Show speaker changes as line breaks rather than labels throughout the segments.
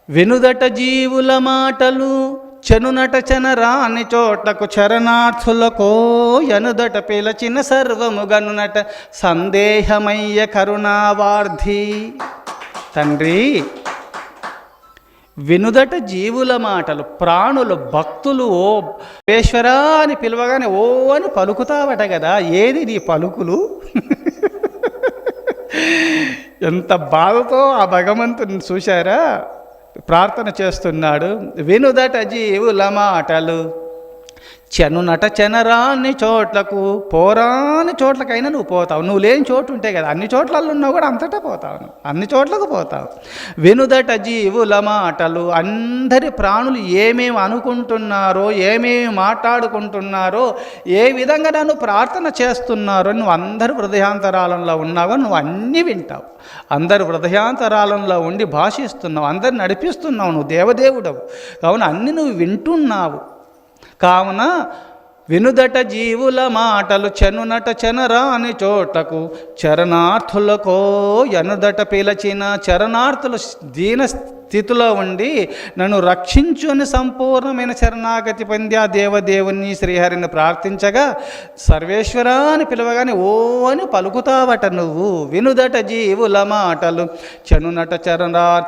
వెనుదట జీవుల మాటలు చెనునట చనరాని చోటకు చరణార్థులకో ఎనుదట పిలచిన సర్వము గనునట సందేహమయ్య కరుణావార్ధి. తండ్రి, వినుదట జీవుల మాటలు, ప్రాణులు భక్తులు ఓ ఈశ్వరా అని పిలవగానే ఓ అని పలుకుతావట కదా, ఏది నీ పలుకులు? ఎంత బాధతో ఆ భగవంతుని చూశారా, ప్రార్థన చేస్తున్నాడు. వినుదట జీవుల మాటలు చెనునట చెనరాని చోట్లకు, పోరాని చోట్లకైనా నువ్వు పోతావు. నువ్వు లేని చోటు ఉంటే కదా, అన్ని చోట్లలో ఉన్నావు కూడా అంతటా పోతావు, నువ్వు అన్ని చోట్లకు పోతావు. వినుదట జీవుల మాటలు, అందరి ప్రాణులు ఏమేమి అనుకుంటున్నారో, ఏమేమి మాట్లాడుకుంటున్నారో, ఏ విధంగా నన్ను ప్రార్థన చేస్తున్నారో, నువ్వు అందరి హృదయాంతరాలంలో ఉన్నావో నువ్వు అన్నీ వింటావు. అందరు హృదయాంతరాలంలో ఉండి భాషిస్తున్నావు, అందరు నడిపిస్తున్నావు, నువ్వు దేవదేవుడవు. కావున అన్నీ నువ్వు వింటున్నావు. కావున వినుదట జీవుల మాటలు చెనునట చెనరాని చోటకు చరణార్థులకో ఎనుదట పిలచిన. చరణార్థులు దీన స్థితిలో ఉండి నన్ను రక్షించు అని సంపూర్ణమైన శరణాగతి పొంది ఆ దేవదేవుని శ్రీహరిని ప్రార్థించగా సర్వేశ్వరా అని పిలవగానే ఓ అని పలుకుతావట నువ్వు. వినుదట జీవుల మాటలు చెనునట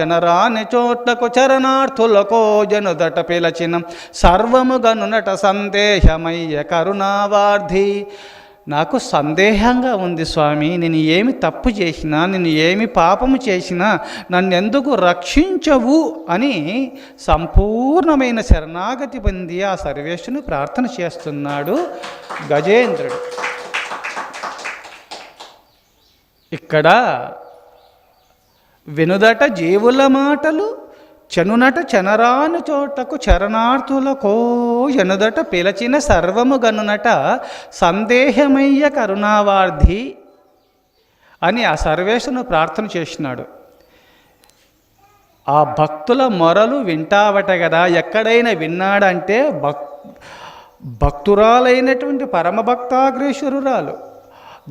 చనరాని చోట్లకు చరణార్థులకో జనుదట పిలచిన సర్వము గనునట సందేహమయ్య కరుణావార్ధి. నాకు సందేహంగా ఉంది స్వామి, నేను ఏమి తప్పు చేసినా, నేను ఏమి పాపము చేసినా నన్ను ఎందుకు రక్షించవు అని సంపూర్ణమైన శరణాగతి పొంది ఆ సర్వేశ్వరుని ప్రార్థన చేస్తున్నాడు గజేంద్రుడు. ఇక్కడ వినుదట జీవుల మాటలు చెనునట చెనరాని చోటకు చరణార్థులకో ఎనుదట పిలచిన సర్వము గనునట సందేహమయ్య కరుణావార్ధి అని ఆ సర్వేశ్వరుని ప్రార్థన చేసినాడు. ఆ భక్తుల మొరలు వింటావట కదా. ఎక్కడైనా విన్నాడంటే భక్తురాలైనటువంటి పరమభక్తాగ్రేశ్వరురాలు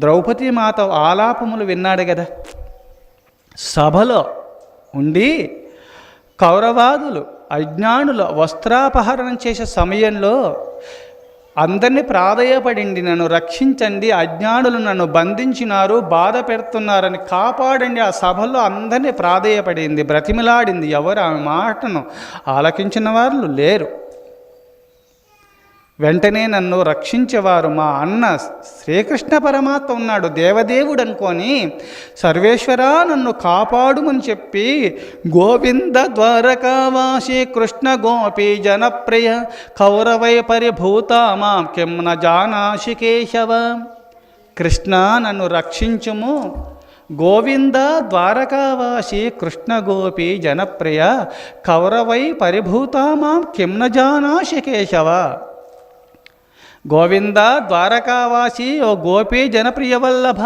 ద్రౌపదీ మాత ఆలాపములు విన్నాడు కదా. సభలో ఉండి కౌరవాదులు అజ్ఞానులు వస్త్రాపహరణం చేసే సమయంలో అందరినీ ప్రాధేయపడింది, నన్ను రక్షించండి, అజ్ఞానులు నన్ను బంధించినారు, బాధ పెడుతున్నారని కాపాడండి. ఆ సభలో అందరినీ ప్రాధేయపడింది, బ్రతిమిలాడింది. ఎవరు ఆమె మాటను ఆలకించిన వారు లేరు. వెంటనే నన్ను రక్షించేవారు మా అన్న శ్రీకృష్ణ పరమాత్మ ఉన్నాడు, దేవదేవుడు అనుకొని సర్వేశ్వరా నన్ను కాపాడుమని చెప్పి గోవింద ద్వారకావాసి కృష్ణ గోపి జనప్రియ కౌరవై పరిభూత మాం కిం న జానాసి కేశవ. కృష్ణ నన్ను రక్షించుము, గోవింద ద్వారకావాసి కృష్ణ గోపి జనప్రియ కౌరవై పరిభూత మాం కిం న జానాసి కేశవ. గోవింద ద్వారకావాసి ఓ గోపీ జనప్రియ వల్లభ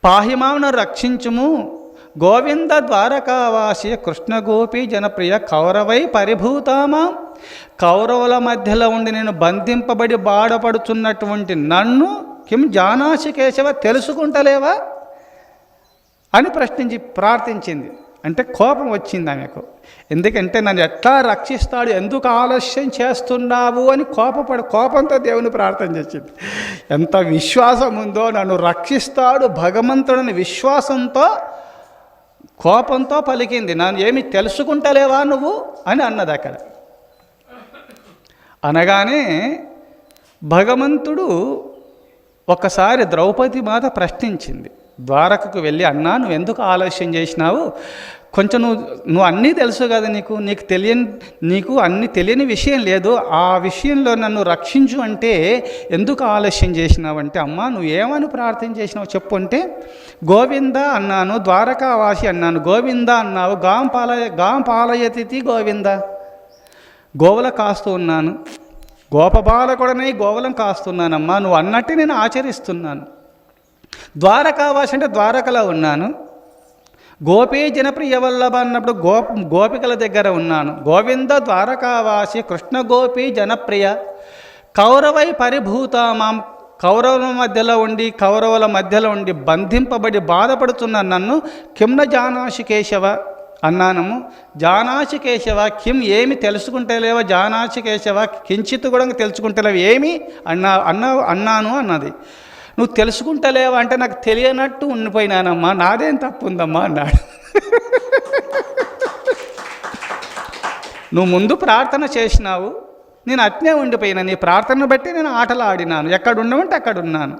పాహిమాను రక్షించుము. గోవింద ద్వారకావాసి కృష్ణ గోపీ జనప్రియ కౌరవై పరిభూతామా. కౌరవుల మధ్యలో ఉండి నేను బంధింపబడి బాధపడుతున్నటువంటి నన్ను కిం జానాసి కేశవ తెలుసుకుంటలేవా అని ప్రార్థించింది. అంటే కోపం వచ్చింది ఆమెకు. ఎందుకంటే నన్ను ఎట్లా రక్షిస్తాడు, ఎందుకు ఆలస్యం చేస్తున్నావు అని కోపంతో దేవుని ప్రార్థన చేసింది. ఎంత విశ్వాసం ఉందో, నన్ను రక్షిస్తాడు భగవంతుడిని విశ్వాసంతో కోపంతో పలికింది. నన్ను ఏమి తెలుసుకుంటలేవా నువ్వు అని అన్నది అక్కడ. అనగానే భగవంతుడు ఒకసారి ద్రౌపది మాత ప్రశ్నించింది. ద్వారకకు వెళ్ళి, అన్నా నువ్వు ఎందుకు ఆలస్యం చేసినావు, కొంచెం నువ్వు అన్నీ తెలుసు కదా, నీకు అన్నీ తెలియని విషయం లేదు, ఆ విషయంలో నన్ను రక్షించు అంటే ఎందుకు ఆలస్యం చేసినావు అంటే, అమ్మా నువ్వు ఏమని ప్రార్థన చేసినావు చెప్పు అంటే, గోవింద అన్నాను, ద్వారకావాసి అన్నాను, గోవింద అన్నావు, గాం పాలయతిథి గోవింద, గోవుల కాస్తూ ఉన్నాను, గోపబాలకుడనై గోవులం కాస్తున్నానమ్మా, నువ్వు అన్నట్టు నేను ఆచరిస్తున్నాను. ద్వారకావాసి అంటే ద్వారకలో ఉన్నాను, గోపీ జనప్రియ వల్లభ అన్నప్పుడు గోపికల దగ్గర ఉన్నాను. గోవింద ద్వారకావాసి కృష్ణ గోపీ జనప్రియ కౌరవై పరిభూతామాం కౌరవుల మధ్యలో ఉండి బంధింపబడి బాధపడుతున్న నన్ను కిం న జానాసి కేశవ అన్నానము. జానాసి కేశవ కిం, ఏమి తెలుసుకుంటలేవా జానాసి కేశవ, కించిత్ కూడా తెలుసుకుంటలేవు ఏమి అన్నాను అన్నది. నువ్వు తెలుసుకుంటలేవా అంటే నాకు తెలియనట్టు ఉండిపోయినానమ్మా, నాదేం తప్పు ఉందమ్మా అన్నాడు. నువ్వు ముందు ప్రార్థన చేసినావు, నేను అట్నే ఉండిపోయినా, నీ ప్రార్థనను బట్టి నేను ఆటలు ఆడినాను, ఎక్కడ ఉండమంటే అక్కడ ఉన్నాను.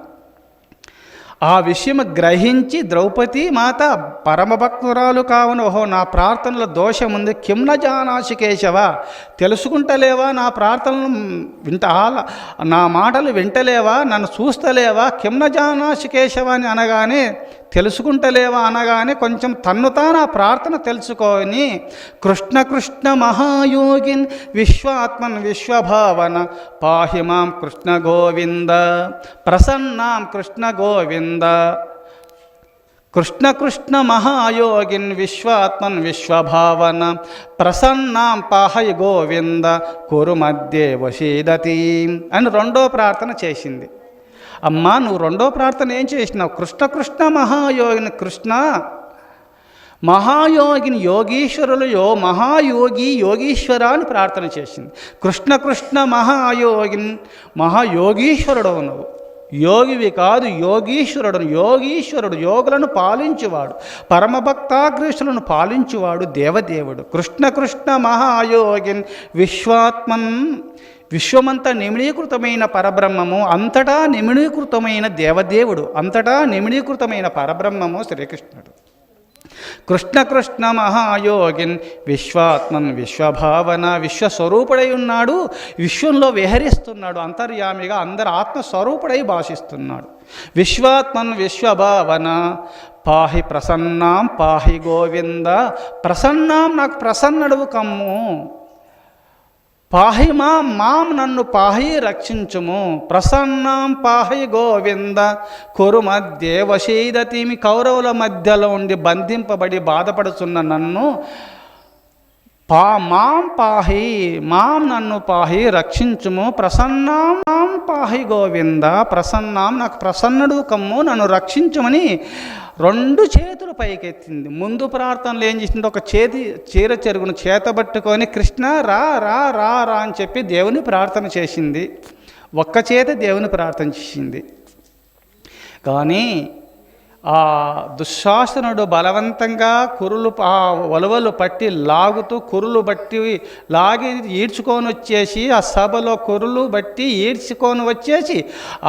ఆ విషయం గ్రహించి ద్రౌపది మాత పరమభక్తురాలు కావున, ఓహో నా ప్రార్థనలో దోషం ఉంది, కిమ్న జానాసి కేశవ, తెలుసుకుంటలేవా నా ప్రార్థనలు నా మాటలు వింటలేవా, నన్ను చూస్తలేవా, కిమ్న జానాసి కేశవ అని అనగానే, తెలుసుకుంటలేవా అనగానే కొంచెం తన్ను తాను ఆ ప్రార్థన తెలుసుకొని, కృష్ణ కృష్ణ మహాయోగిన్ విశ్వాత్మన్ విశ్వభావన పాహి మాం కృష్ణ గోవింద ప్రసన్నాం కృష్ణ గోవింద, కృష్ణ కృష్ణ మహాయోగిన్ విశ్వాత్మన్ విశ్వభావన ప్రసన్నాం పాహి గోవింద కురు మధ్యే వశీదతి అని రెండో ప్రార్థన చేసింది. అమ్మా నువ్వు రెండో ప్రార్థన ఏం చేసినావు? కృష్ణ కృష్ణ మహాయోగిని, కృష్ణ మహాయోగిని, యోగీశ్వరులు మహాయోగి యోగీశ్వర అని ప్రార్థన చేసింది. కృష్ణ కృష్ణ మహాయోగిని, మహాయోగీశ్వరుడు నువ్వు, యోగివి కాదు యోగీశ్వరుడు. యోగీశ్వరుడు యోగులను పాలించువాడు, పరమభక్తాగ్రేషులను పాలించువాడు దేవదేవుడు. కృష్ణ కృష్ణ మహాయోగిన్ విశ్వాత్మన్, విశ్వమంతా నిమిడీకృతమైన పరబ్రహ్మము, అంతటా నిమిడీకృతమైన దేవదేవుడు, అంతటా నిమిడీకృతమైన పరబ్రహ్మము శ్రీకృష్ణుడు. కృష్ణ కృష్ణ మహాయోగిన్ విశ్వాత్మన్ విశ్వభావన, విశ్వస్వరూపుడై ఉన్నాడు, విశ్వంలో విహరిస్తున్నాడు, అంతర్యామిగా అందరి ఆత్మస్వరూపుడై భాషిస్తున్నాడు. విశ్వాత్మన్ విశ్వభావన పాహి ప్రసన్నాం పాహి గోవింద, ప్రసన్నాం నాకు ప్రసన్నడువు కమ్ము, పాహి మాం నన్ను పాహి రక్షించుము, ప్రసన్నాం పాహి గోవింద కొరు మధ్యే వశీదతి, మీ కౌరవుల మధ్యలో ఉండి బంధింపబడి బాధపడుతున్న నన్ను మాం పాహి, మాం నన్ను పాహి రక్షించుము, ప్రసన్నాం పాహి గోవింద ప్రసన్నాం నాకు ప్రసన్నుడు కమ్ము, నన్ను రక్షించుమని రెండు చేతులు పైకెత్తింది. ముందు ప్రార్థనలు ఏం చేసింది, ఒక చీర చెరుగును చేతబట్టుకొని కృష్ణ రా రా రా రా అని చెప్పి దేవుని ప్రార్థన చేసింది, ఒక్క చేత దేవుని ప్రార్థన చేసింది. కానీ ఆ దుశ్శాసనుడు బలవంతంగా ఆ వలువలు పట్టి లాగుతూ కురులు బట్టి లాగి ఈడ్చుకొని వచ్చేసి, ఆ సభలో కురులు బట్టి ఈడ్చుకొని వచ్చేసి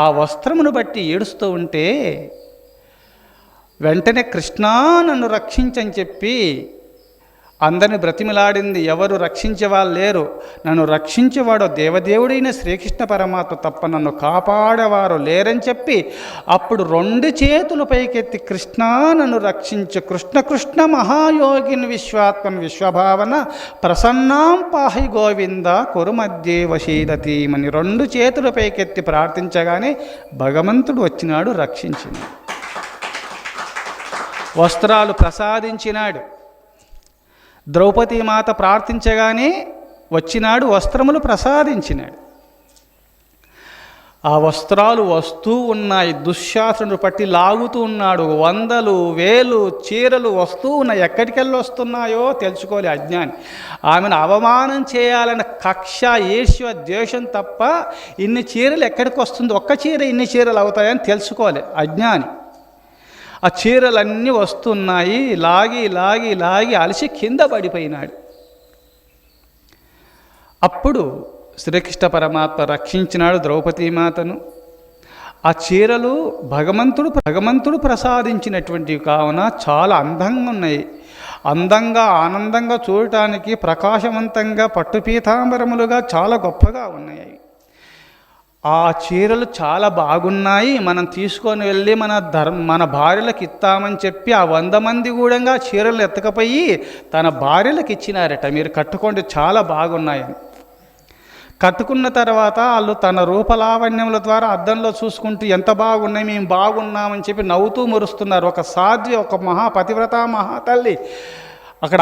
ఆ వస్త్రమును బట్టి ఈడుస్తూ ఉంటే, వెంటనే కృష్ణా నన్ను రక్షించని చెప్పి అందరిని బ్రతిమిలాడింది. ఎవరు రక్షించేవాళ్ళు లేరు, నన్ను రక్షించేవాడు దేవదేవుడైన శ్రీకృష్ణ పరమాత్మ తప్ప నన్ను కాపాడేవారు లేరని చెప్పి అప్పుడు రెండు చేతులు పైకెత్తి కృష్ణ నన్ను రక్షించు, కృష్ణ కృష్ణ మహాయోగిని విశ్వాత్మన్ విశ్వభావన ప్రసన్నాం పాహి గోవింద కురు మధ్యే వశీదతి అని రెండు చేతుల పైకెత్తి ప్రార్థించగానే భగవంతుడు వచ్చినాడు, రక్షించినాడు, వస్త్రాలు ప్రసాదించినాడు. ద్రౌపదీ మాత ప్రార్థించగానే వచ్చినాడు, వస్త్రములు ప్రసాదించినాడు. ఆ వస్త్రాలు వస్తూ ఉన్నాయి, దుశ్శాసనుడు పట్టి లాగుతూ ఉన్నాడు, 100,000 చీరలు వస్తూ ఉన్నాయి. ఎక్కడికెళ్ళి వస్తున్నాయో తెలుసుకోలే అజ్ఞాని. ఆమెను అవమానం చేయాలన్న కక్ష ఈర్ష్య ద్వేషం తప్ప ఇన్ని చీరలు ఎక్కడికి వస్తుంది, ఒక్క చీర ఇన్ని చీరలు అవుతాయని తెలుసుకోలే అజ్ఞాని. ఆ చీరలన్నీ వస్తున్నాయి, లాగి లాగి లాగి అలసి కింద పడిపోయినాడు. అప్పుడు శ్రీకృష్ణ పరమాత్మ రక్షించినాడు ద్రౌపదీమాతను. ఆ చీరలు భగవంతుడు ప్రసాదించినటువంటివి కావున చాలా అందంగా ఉన్నాయి. అందంగా ఆనందంగా చూడటానికి ప్రకాశవంతంగా పట్టుపీతాంబరములుగా చాలా గొప్పగా ఉన్నాయి. ఆ చీరలు చాలా బాగున్నాయి, మనం తీసుకొని వెళ్ళి మన భార్యలకు ఇస్తామని చెప్పి ఆ 100 మంది కూడా చీరలు ఎత్తకపోయి తన భార్యలకు ఇచ్చినారట, మీరు కట్టుకోండి చాలా బాగున్నాయని. కట్టుకున్న తర్వాత వాళ్ళు తన రూపలావణ్యముల ద్వారా అద్దంలో చూసుకుంటూ ఎంత బాగున్నాయి, మేము బాగున్నామని చెప్పి నవ్వుతూ మురుస్తున్నారు. ఒక సాధ్వి, ఒక పతివ్రత మహాతల్లి అక్కడ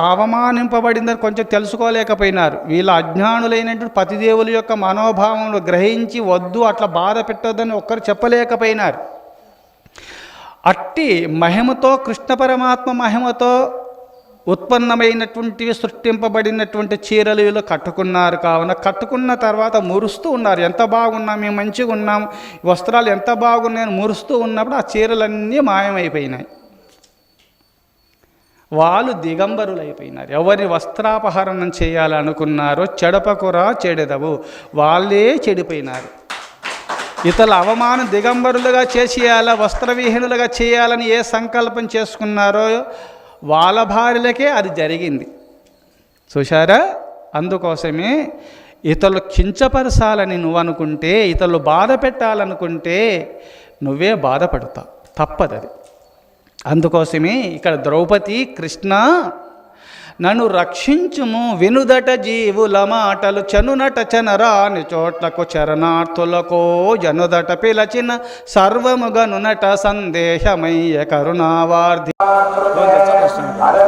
అవమానింపబడిందని కొంచెం తెలుసుకోలేకపోయినారు. వీళ్ళ అజ్ఞానులైనటువంటి పతిదేవుల యొక్క మనోభావములు గ్రహించి వద్దు అట్లా బాధ పెట్టొద్దని ఒక్కరు చెప్పలేకపోయినారు. అట్టి మహిమతో, కృష్ణ పరమాత్మ మహిమతో ఉత్పన్నమైనటువంటి సృష్టింపబడినటువంటి చీరలు వీళ్ళు కట్టుకున్నారు. కావున కట్టుకున్న తర్వాత మురుస్తూ ఉన్నారు. ఎంత బాగున్నాం, మేము మంచిగా ఉన్నాం, వస్త్రాలు ఎంత బాగున్నాయని మురుస్తూ ఉన్నప్పుడు ఆ చీరలన్నీ మాయమైపోయినాయి. వాళ్ళు దిగంబరులైపోయినారు. ఎవరి వస్త్రాపహరణం చేయాలనుకున్నారో చెడపకురా చెడెదవు, వాళ్ళే చెడిపోయినారు. ఇతరుల అవమానం దిగంబరులుగా చేసేయాలా, వస్త్రవిహీనులుగా చేయాలని ఏ సంకల్పం చేసుకున్నారో వాళ్ళ భార్యలకే అది జరిగింది. చూశారా? అందుకోసమే ఇతరులు కించపరచాలని నువ్వు అనుకుంటే, ఇతరులు బాధ పెట్టాలనుకుంటే నువ్వే బాధపడతావు, తప్పదది. అందుకోసమే ఇక్కడ ద్రౌపది, కృష్ణ నన్ను రక్షించుము, వినుదట జీవుల మాటలు, చనునట చనరాని చోట్లకు చరణార్థులకో జనుదట పిలచిన సర్వముగనునట సందేశమయ్య కరుణావార్ధి.
అదే